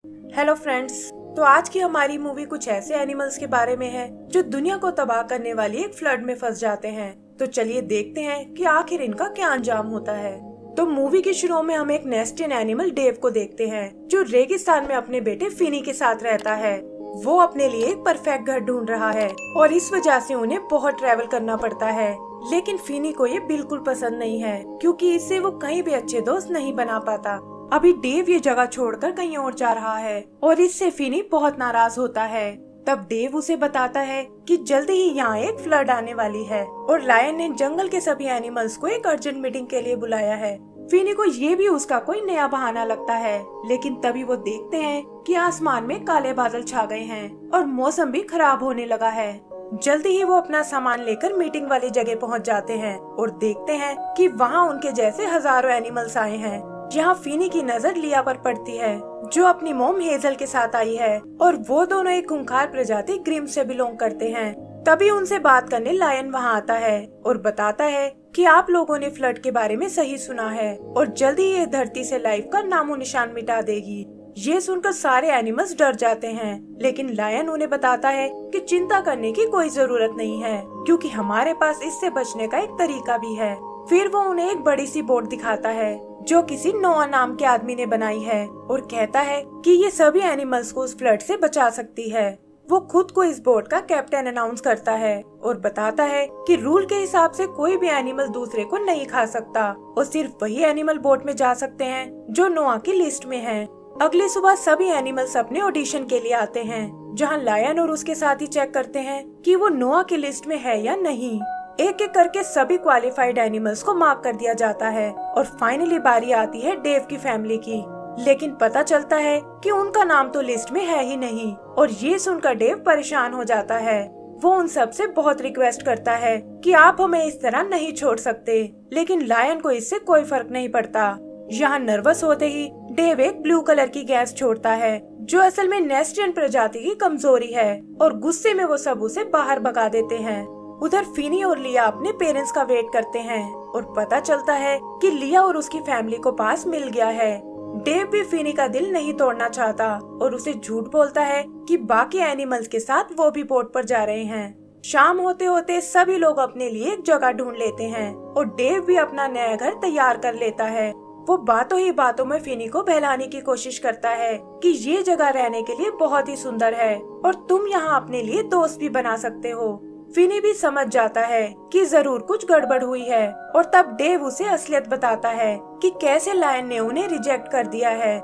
Hello friends. तो आज की हमारी मूवी कुछ ऐसे एनिमल्स के बारे में है जो दुनिया को तबाह करने वाली एक फ्लड में फंस जाते हैं। तो चलिए देखते हैं कि आखिर इनका क्या अंजाम होता है। तो मूवी की शुरू में हम एक नेस्टियन एनिमल डेव को देखते हैं जो रेगिस्तान में अपने बेटे फिनी के साथ रहता है। वो अपने लिए एक परफेक्ट घर ढूंढ रहा है और इस वजह से उन्हें बहुत ट्रैवल करना पड़ता है। लेकिन फिनी को ये बिल्कुल पसंद नहीं है क्योंकि इससे वो कहीं भी अच्छे दोस्त नहीं बना पाता। अभी डेव ये जगह छोड़कर कहीं और जा रहा है और इससे फिनी बहुत नाराज होता है। तब डेव उसे बताता है कि जल्दी ही यहाँ एक फ्लड आने वाली है और लायन ने जंगल के सभी एनिमल्स को एक अर्जेंट मीटिंग के लिए बुलाया है। फिनी को ये भी उसका कोई नया बहाना लगता है, लेकिन तभी वो देखते हैं कि आसमान में काले बादल छा गए हैं और मौसम भी खराब होने लगा है। जल्दी ही वो अपना सामान लेकर मीटिंग वाली जगह पहुंच जाते हैं और देखते हैं कि वहाँ उनके जैसे हजारों एनिमल्स आए हैं। यहाँ फिनी की नजर लिया पर पड़ती है जो अपनी मोम हेजल के साथ आई है और वो दोनों एक खूंखार प्रजाति ग्रिम से बिलोंग करते हैं। तभी उनसे बात करने लायन वहाँ आता है और बताता है कि आप लोगों ने फ्लड के बारे में सही सुना है और जल्दी ये धरती से लाइफ का नामो निशान मिटा देगी। ये सुनकर सारे एनिमल्स डर जाते हैं, लेकिन लायन उन्हें बताता है कि चिंता करने की कोई जरूरत नहीं है क्योंकि हमारे पास इससे बचने का एक तरीका भी है। फिर वो उन्हें एक बड़ी सी बोट दिखाता है जो किसी नोआ नाम के आदमी ने बनाई है और कहता है कि ये सभी एनिमल्स को उस फ्लड से बचा सकती है। वो खुद को इस बोट का कैप्टन अनाउंस करता है और बताता है कि रूल के हिसाब से कोई भी एनिमल दूसरे को नहीं खा सकता और सिर्फ वही एनिमल बोट में जा सकते हैं जो नोआ की लिस्ट में हैं। अगली सुबह सभी एनिमल्स अपने ऑडिशन के लिए आते हैं जहां लायन और उसके साथी चेक करते हैं कि वो नोआ की लिस्ट में है या नहीं। एक एक करके सभी क्वालिफाइड एनिमल्स को मार्क कर दिया जाता है और फाइनली बारी आती है डेव की फैमिली की। लेकिन पता चलता है कि उनका नाम तो लिस्ट में है ही नहीं और ये सुनकर डेव परेशान हो जाता है। वो उन सब से बहुत रिक्वेस्ट करता है कि आप हमें इस तरह नहीं छोड़ सकते, लेकिन लायन को इससे कोई फर्क नहीं पड़ता। यहाँ नर्वस होते ही डेव एक ब्लू कलर की गैस छोड़ता है जो असल में नेस्टियन प्रजाति की कमजोरी है और गुस्से में वो सब उसे बाहर भगा देते हैं। उधर फिनी और लिया अपने पेरेंट्स का वेट करते हैं और पता चलता है कि लिया और उसकी फैमिली को पास मिल गया है। डेव भी फिनी का दिल नहीं तोड़ना चाहता और उसे झूठ बोलता है कि बाकी एनिमल्स के साथ वो भी बोट पर जा रहे हैं। शाम होते होते सभी लोग अपने लिए एक जगह ढूंढ लेते हैं और डेव भी अपना नया घर तैयार कर लेता है। वो बातों ही बातों में फिनी को बहलाने की कोशिश करता है कि ये जगह रहने के लिए बहुत ही सुंदर है और तुम यहाँ अपने लिए दोस्त भी बना सकते हो। फिनी भी समझ जाता है कि जरूर कुछ गड़बड़ हुई है और तब डेव उसे असलियत बताता है कि कैसे लायन ने उन्हें रिजेक्ट कर दिया है।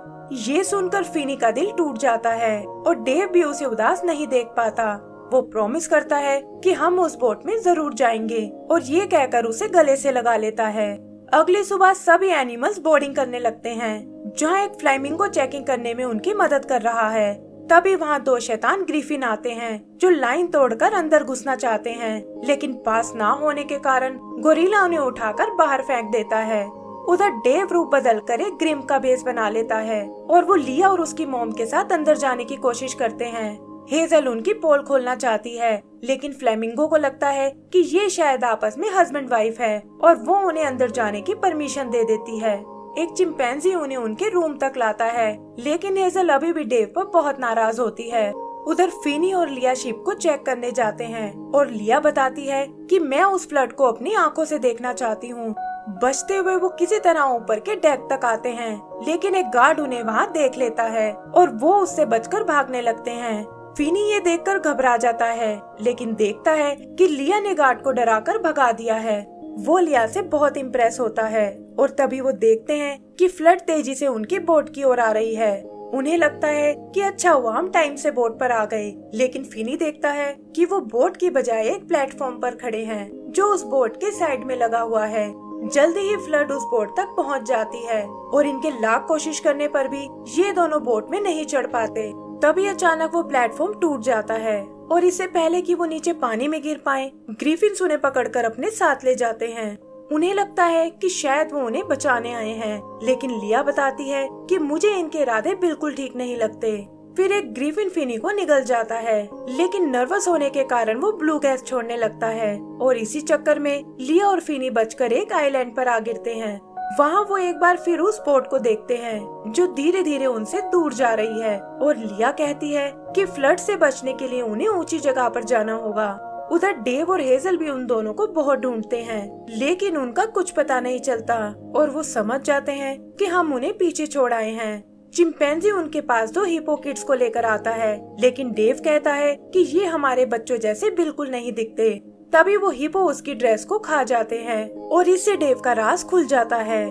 ये सुनकर फिनी का दिल टूट जाता है और डेव भी उसे उदास नहीं देख पाता। वो प्रॉमिस करता है कि हम उस बोट में जरूर जाएंगे और ये कहकर उसे गले से लगा लेता है। अगली सुबह सभी एनिमल्स बोर्डिंग करने लगते हैं जहाँ एक फ्लामिंगो चेकिंग करने में उनकी मदद कर रहा है। तभी वहाँ दो शैतान ग्रिफिन आते हैं जो लाइन तोड़कर अंदर घुसना चाहते हैं, लेकिन पास ना होने के कारण गोरिल्ला उन्हें उठाकर बाहर फेंक देता है। उधर डेव रूप बदलकर एक ग्रिम का बेस बना लेता है और वो लिया और उसकी मॉम के साथ अंदर जाने की कोशिश करते हैं। हेजल उनकी पोल खोलना चाहती है, लेकिन फ्लेमिंगो को लगता है कि ये शायद आपस में हस्बैंड वाइफ है और वो उन्हें अंदर जाने की परमिशन दे देती है। एक चिंपैंजी उन्हें उनके रूम तक लाता है, लेकिन हेजल अभी भी डेव पर बहुत नाराज होती है। उधर फिनी और लिया शिप को चेक करने जाते हैं और लिया बताती है कि मैं उस फ्लड को अपनी आंखों से देखना चाहती हूँ। बचते हुए वो किसी तरह ऊपर के डेक तक आते हैं, लेकिन एक गार्ड उन्हें वहाँ देख लेता है और वो उससे बचकर भागने लगते हैं। फिनी ये देखकर घबरा जाता है, लेकिन देखता है कि लिया ने गार्ड को डराकर भगा दिया है। वो लिया से बहुत इम्प्रेस होता है और तभी वो देखते हैं कि फ्लड तेजी से उनकी बोट की ओर आ रही है। उन्हें लगता है कि अच्छा हुआ हम टाइम से बोट पर आ गए, लेकिन फिनी देखता है कि वो बोट की बजाय एक प्लेटफॉर्म पर खड़े हैं जो उस बोट के साइड में लगा हुआ है। जल्दी ही फ्लड उस बोट तक पहुंच जाती है और इनके लाख कोशिश करने पर भी ये दोनों बोट में नहीं चढ़ पाते। तभी अचानक वो प्लेटफॉर्म टूट जाता है और इससे पहले कि वो नीचे पानी में गिर पाएं, ग्रिफिन्स उन्हें पकड़कर अपने साथ ले जाते हैं। उन्हें लगता है कि शायद वो उन्हें बचाने आए हैं, लेकिन लिया बताती है कि मुझे इनके इरादे बिल्कुल ठीक नहीं लगते। फिर एक ग्रिफिन फिनी को निगल जाता है, लेकिन नर्वस होने के कारण वो ब्लू गैस छोड़ने लगता है और इसी चक्कर में लिया और फिनी बचकर एक आइलैंड पर आ गिरते हैं। वहाँ वो एक बार फिर उस बोट को देखते हैं जो धीरे धीरे उनसे दूर जा रही है और लिया कहती है कि फ्लड से बचने के लिए उन्हें ऊंची जगह पर जाना होगा। उधर डेव और हेजल भी उन दोनों को बहुत ढूंढते हैं, लेकिन उनका कुछ पता नहीं चलता और वो समझ जाते हैं कि हम उन्हें पीछे छोड़ आए हैं। चिंपैंजी उनके पास 2 हिप्पो किड्स को लेकर आता है, लेकिन डेव कहता है कि ये हमारे बच्चों जैसे बिल्कुल नहीं दिखते। तभी वो हिप्पो उसकी ड्रेस को खा जाते हैं और इससे डेव का राज खुल जाता है।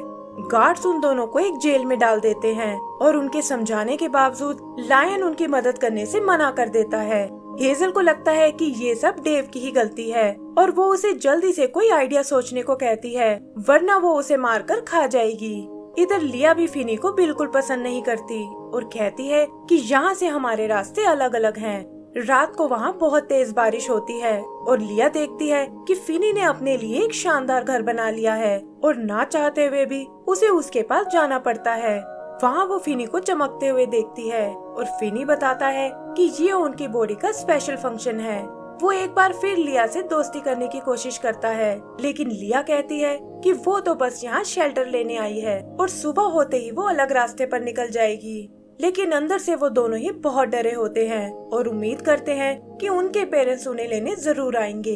गार्ड्स उन दोनों को एक जेल में डाल देते हैं और उनके समझाने के बावजूद लायन उनकी मदद करने से मना कर देता है। हेजल को लगता है कि ये सब डेव की ही गलती है और वो उसे जल्दी से कोई आइडिया सोचने को कहती है, वरना वो उसे मारकर खा जाएगी। इधर लिया भी फिनी को बिल्कुल पसंद नहीं करती और कहती है कि यहाँ से हमारे रास्ते अलग अलग हैं। रात को वहाँ बहुत तेज बारिश होती है और लिया देखती है कि फिनी ने अपने लिए एक शानदार घर बना लिया है और ना चाहते हुए भी उसे उसके पास जाना पड़ता है। वहाँ वो फिनी को चमकते हुए देखती है और फिनी बताता है कि ये उनकी बॉडी का स्पेशल फंक्शन है। वो एक बार फिर लिया से दोस्ती करने की कोशिश करता है, लेकिन लिया कहती है कि वो तो बस यहाँ शेल्टर लेने आई है और सुबह होते ही वो अलग रास्ते पर निकल जाएगी। लेकिन अंदर से वो दोनों ही बहुत डरे होते हैं और उम्मीद करते हैं कि उनके पेरेंट्स उन्हें लेने जरूर आएंगे।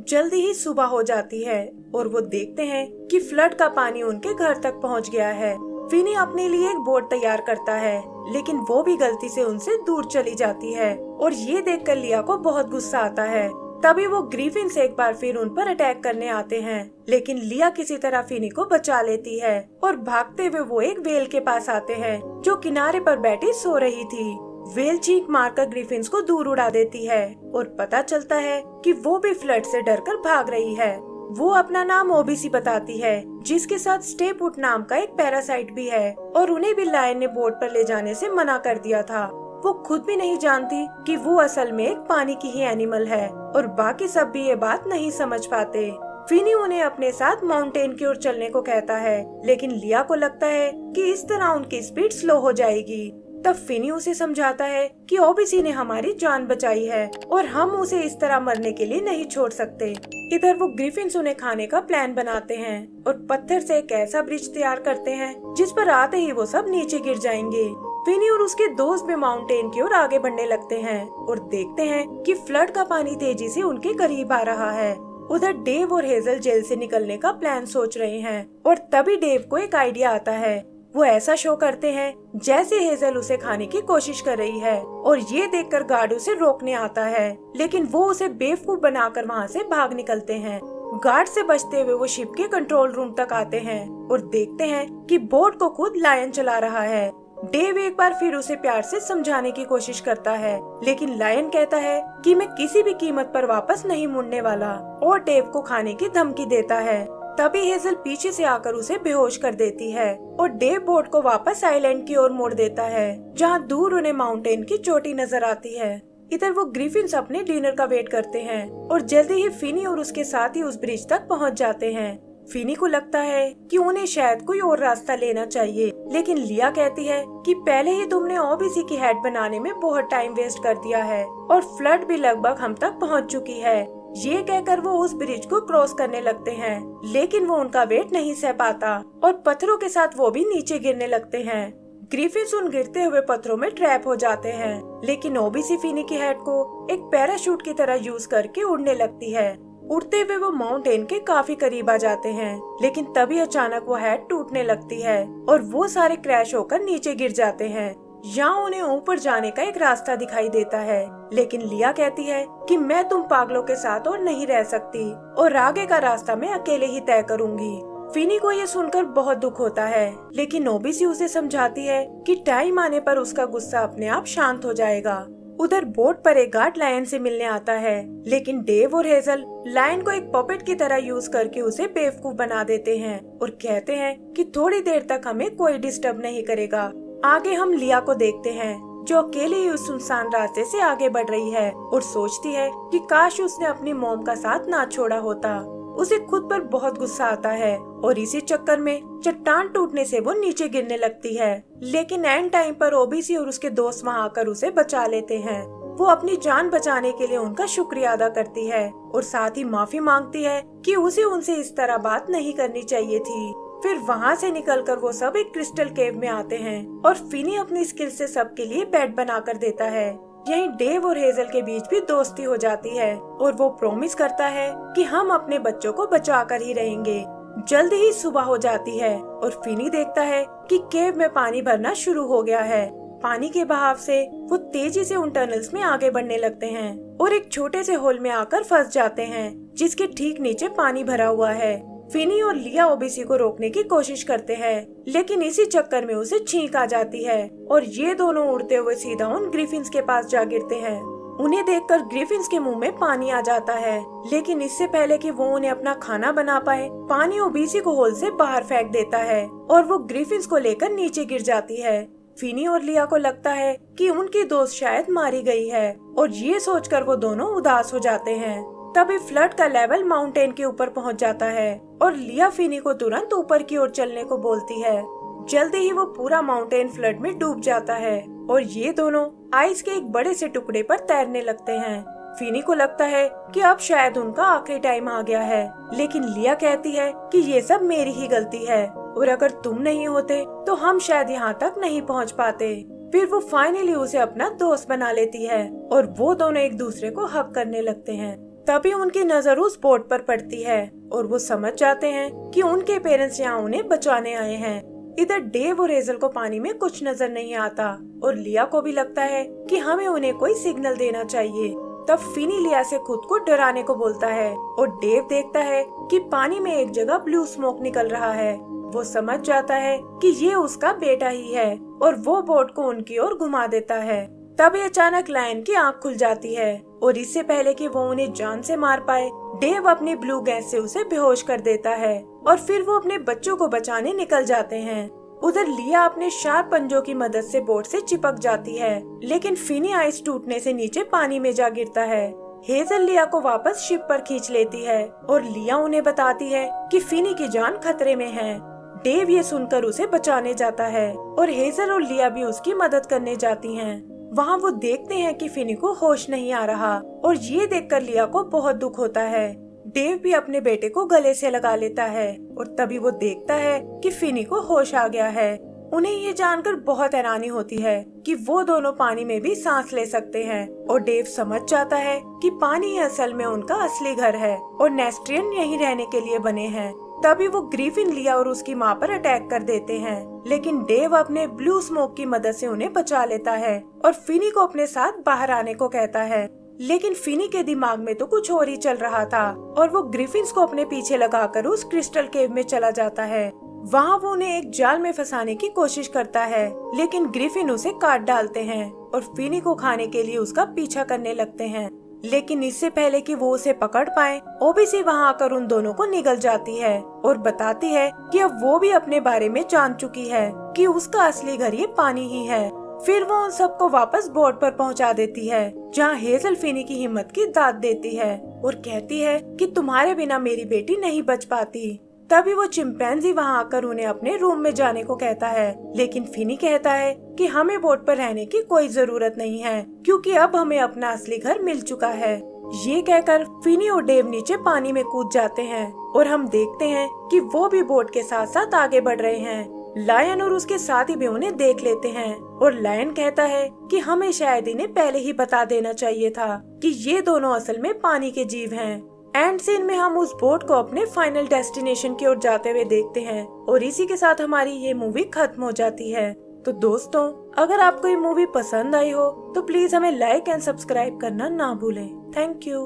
जल्दी ही सुबह हो जाती है और वो देखते हैं कि फ्लड का पानी उनके घर तक पहुंच गया है। फिनी अपने लिए एक बोट तैयार करता है, लेकिन वो भी गलती से उनसे दूर चली जाती है और ये देखकर लिया को बहुत गुस्सा आता है। तभी वो ग्रीफिन्स एक बार फिर उन पर अटैक करने आते हैं, लेकिन लिया किसी तरह फिनी को बचा लेती है और भागते हुए वो एक व्हेल के पास आते हैं जो किनारे पर बैठी सो रही थी। व्हेल चीख मारकर ग्रीफिन्स को दूर उड़ा देती है और पता चलता है कि वो भी फ्लड से डरकर भाग रही है। वो अपना नाम ओबीसी बताती है, जिसके साथ स्टेपुट नाम का एक पैरासाइट भी है और उन्हें भी लायन ने बोट पर ले जाने से मना कर दिया था। वो खुद भी नहीं जानती कि वो असल में एक पानी की ही एनिमल है और बाकी सब भी ये बात नहीं समझ पाते। फिनी उन्हें अपने साथ माउंटेन की ओर चलने को कहता है, लेकिन लिया को लगता है कि इस तरह उनकी स्पीड स्लो हो जाएगी। तब फिनी उसे समझाता है कि ओबीसी ने हमारी जान बचाई है और हम उसे इस तरह मरने के लिए नहीं छोड़ सकते। इधर वो ग्रिफिन्स उन्हें खाने का प्लान बनाते हैं और पत्थर से एक ऐसा ब्रिज तैयार करते हैं जिस पर आते ही वो सब नीचे गिर जाएंगे। फिनी और उसके दोस्त भी माउंटेन की ओर आगे बढ़ने लगते हैं और देखते हैं कि फ्लड का पानी तेजी से उनके करीब आ रहा है। उधर डेव और हेजल जेल से निकलने का प्लान सोच रहे हैं और तभी डेव को एक आइडिया आता है। वो ऐसा शो करते हैं जैसे हेजल उसे खाने की कोशिश कर रही है और ये देखकर गार्ड उसे रोकने आता है, लेकिन वो उसे बेवकूफ बनाकर वहाँ से भाग निकलते हैं। गार्ड से बचते हुए वो शिप के कंट्रोल रूम तक आते हैं और देखते हैं कि बोट को खुद लायन चला रहा है। डेव एक बार फिर उसे प्यार से समझाने की कोशिश करता है, लेकिन लायन कहता है कि मैं किसी भी कीमत पर वापस नहीं मुड़ने वाला और डेव को खाने की धमकी देता है। तभी हेजल पीछे से आकर उसे बेहोश कर देती है और डेव बोट को वापस आइलैंड की ओर मोड़ देता है, जहाँ दूर उन्हें माउंटेन की चोटी नजर आती है। इधर वो ग्रिफिन्स अपने डिनर का वेट करते हैं और जल्दी ही फिनी और उसके साथी उस ब्रिज तक पहुँच जाते हैं। फिनी को लगता है कि उन्हें शायद कोई और रास्ता लेना चाहिए, लेकिन लिया कहती है कि पहले ही तुमने ओबीसी की हेड बनाने में बहुत टाइम वेस्ट कर दिया है और फ्लड भी लगभग हम तक पहुंच चुकी है। ये कहकर वो उस ब्रिज को क्रॉस करने लगते हैं, लेकिन वो उनका वेट नहीं सह पाता और पत्थरों के साथ वो भी नीचे गिरने लगते हैं। ग्रिफिन्स उन गिरते हुए पत्थरों में ट्रैप हो जाते हैं, लेकिन ओबीसी फिनी की हेड को एक पैराशूट की तरह यूज करके उड़ने लगती है। उड़ते हुए वो माउंटेन के काफी करीब आ जाते हैं, लेकिन तभी अचानक वो हेड टूटने लगती है और वो सारे क्रैश होकर नीचे गिर जाते हैं। यहाँ उन्हें ऊपर जाने का एक रास्ता दिखाई देता है, लेकिन लिया कहती है कि मैं तुम पागलों के साथ और नहीं रह सकती और आगे का रास्ता मैं अकेले ही तय करूंगी। फिनी को ये सुनकर बहुत दुख होता है, लेकिन ओबीसी उसे समझाती है कि टाइम आने पर उसका गुस्सा अपने आप शांत हो जाएगा। उधर बोट पर एक गार्ड लायन से मिलने आता है, लेकिन डेव और हेजल लायन को एक पपेट की तरह यूज करके उसे बेवकूफ बना देते हैं और कहते हैं कि थोड़ी देर तक हमें कोई डिस्टर्ब नहीं करेगा। आगे हम लिया को देखते हैं जो अकेले ही उस सुनसान रास्ते से आगे बढ़ रही है और सोचती है कि काश उसने अपनी मॉम का साथ ना छोड़ा होता। उसे खुद पर बहुत गुस्सा आता है और इसी चक्कर में चट्टान टूटने से वो नीचे गिरने लगती है, लेकिन एंड टाइम पर ओबीसी और उसके दोस्त वहाँ आकर उसे बचा लेते हैं। वो अपनी जान बचाने के लिए उनका शुक्रिया अदा करती है और साथ ही माफी मांगती है कि उसे उनसे इस तरह बात नहीं करनी चाहिए थी। फिर वहाँ से निकलकर वो सब एक क्रिस्टल केव में आते हैं और फिनी अपनी स्किल से सबके लिए बेड बना कर देता है। यहीं डेव और हेजल के बीच भी दोस्ती हो जाती है और वो प्रॉमिस करता है कि हम अपने बच्चों को बचा कर ही रहेंगे। जल्दी ही सुबह हो जाती है और फिनी देखता है कि केव में पानी भरना शुरू हो गया है। पानी के बहाव से वो तेजी से उन टनल्स में आगे बढ़ने लगते हैं और एक छोटे से होल में आकर फंस जाते हैं जिसके ठीक नीचे पानी भरा हुआ है। फिनी और लिया ओबीसी को रोकने की कोशिश करते हैं, लेकिन इसी चक्कर में उसे छींक आ जाती है और ये दोनों उड़ते हुए सीधा उन ग्रिफिन्स के पास जा गिरते हैं। उन्हें देखकर ग्रिफिन्स के मुंह में पानी आ जाता है, लेकिन इससे पहले कि वो उन्हें अपना खाना बना पाए, पानी ओबीसी को होल से बाहर फेंक देता है और वो ग्रिफिन्स को लेकर नीचे गिर जाती है। फिनी और लिया को लगता है कि उनकी दोस्त शायद मारी गई है और ये सोचकर वो दोनों उदास हो जाते हैं। तभी फ्लड का लेवल माउंटेन के ऊपर पहुंच जाता है और लिया फिनी को तुरंत ऊपर की ओर चलने को बोलती है। जल्दी ही वो पूरा माउंटेन फ्लड में डूब जाता है और ये दोनों आइस के एक बड़े से टुकड़े पर तैरने लगते हैं। फिनी को लगता है कि अब शायद उनका आखिरी टाइम आ गया है, लेकिन लिया कहती है कि ये सब मेरी ही गलती है और अगर तुम नहीं होते तो हम शायद यहाँ तक नहीं पहुँच पाते। फिर वो फाइनली उसे अपना दोस्त बना लेती है और वो दोनों एक दूसरे को हग करने लगते हैं। तभी उनकी नजर उस बोट पर पड़ती है और वो समझ जाते हैं कि उनके पेरेंट्स यहाँ उन्हें बचाने आए हैं। इधर डेव और हेजल को पानी में कुछ नजर नहीं आता और लिया को भी लगता है कि हमें उन्हें कोई सिग्नल देना चाहिए। तब फिनी लिया से खुद को डराने को बोलता है और डेव देखता है कि पानी में एक जगह ब्लू स्मोक निकल रहा है। वो समझ जाता है कि ये उसका बेटा ही है और वो बोट को उनकी ओर घुमा देता है। तभी अचानक लायन की आंख खुल जाती है और इससे पहले कि वो उन्हें जान से मार पाए, डेव अपनी ब्लू गैस से उसे बेहोश कर देता है और फिर वो अपने बच्चों को बचाने निकल जाते हैं। उधर लिया अपने शार्प पंजों की मदद से बोट से चिपक जाती है, लेकिन फिनी आइस टूटने से नीचे पानी में जा गिरता है। हेजल लिया को वापस शिप पर खींच लेती है और लिया उन्हें बताती है कि फिनी की जान खतरे में है। डेव ये सुनकर उसे बचाने जाता है और हेजल और लिया भी उसकी मदद करने जाती हैं। वहाँ वो देखते हैं कि फिनी को होश नहीं आ रहा और ये देखकर लिया को बहुत दुख होता है। डेव भी अपने बेटे को गले से लगा लेता है और तभी वो देखता है कि फिनी को होश आ गया है। उन्हें ये जानकर बहुत हैरानी होती है कि वो दोनों पानी में भी सांस ले सकते हैं और डेव समझ जाता है कि पानी असल में उनका असली घर है और नेस्ट्रियन यहीं रहने के लिए बने हैं। तभी वो ग्रिफिन लिया और उसकी माँ पर अटैक कर देते हैं, लेकिन डेव अपने ब्लू स्मोक की मदद से उन्हें बचा लेता है और फिनी को अपने साथ बाहर आने को कहता है। लेकिन फिनी के दिमाग में तो कुछ और ही चल रहा था और वो ग्रिफिन्स को अपने पीछे लगाकर उस क्रिस्टल केव में चला जाता है। वहाँ वो उन्हें एक जाल में फंसाने की कोशिश करता है, लेकिन ग्रिफिन उसे काट डालते हैं और फिनी को खाने के लिए उसका पीछा करने लगते हैं। लेकिन इससे पहले कि वो उसे पकड़ पाए, ओबीसी वहाँ आकर उन दोनों को निगल जाती है और बताती है कि अब वो भी अपने बारे में जान चुकी है कि उसका असली घर ये पानी ही है। फिर वो उन सबको वापस बोट पर पहुँचा देती है, जहाँ हेजल फिनी की हिम्मत की दाद देती है और कहती है कि तुम्हारे बिना मेरी बेटी नहीं बच पाती। तभी वो चिंपैंजी वहाँ आकर उन्हें अपने रूम में जाने को कहता है, लेकिन फिनी कहता है कि हमें बोट पर रहने की कोई जरूरत नहीं है क्योंकि अब हमें अपना असली घर मिल चुका है। ये कहकर फिनी और डेव नीचे पानी में कूद जाते हैं और हम देखते हैं कि वो भी बोट के साथ साथ आगे बढ़ रहे हैं। लायन और उसके साथी भी उन्हें देख लेते हैं और लायन कहता है कि हमें शायद इन्हें पहले ही बता देना चाहिए था कि ये दोनों असल में पानी के जीव हैं। एंड सीन में हम उस बोट को अपने फाइनल डेस्टिनेशन की ओर जाते हुए देखते हैं और इसी के साथ हमारी ये मूवी खत्म हो जाती है। तो दोस्तों, अगर आपको ये मूवी पसंद आई हो तो प्लीज हमें लाइक एंड सब्सक्राइब करना ना भूलें। Thank you.